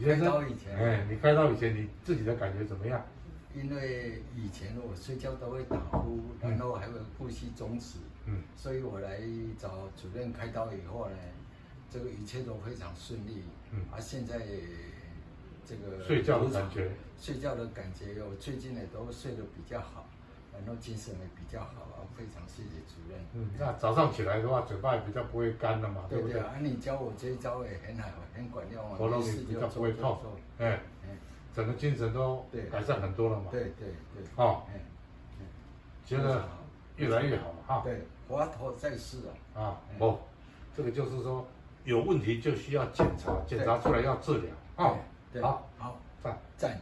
开生，刀以前，你开刀以前你自己的感觉怎么样？因为以前我睡觉都会打呼，然后还会呼吸中止，所以我来找主任开刀以后呢，这个一切都非常顺利，现在这个睡觉的感觉，我最近呢都睡得比较好，然后精神也比较好非常谢谢主任。那早上起来的话，嘴巴也比较不会干了嘛，对不对？你教我这一招也很好，很管用喉咙也比较不会痛，整个精神都改善很多了嘛。对，觉得越来越好了哈。对，华佗在世这个就是说有问题就需要检查，检查出来要治疗好，赞。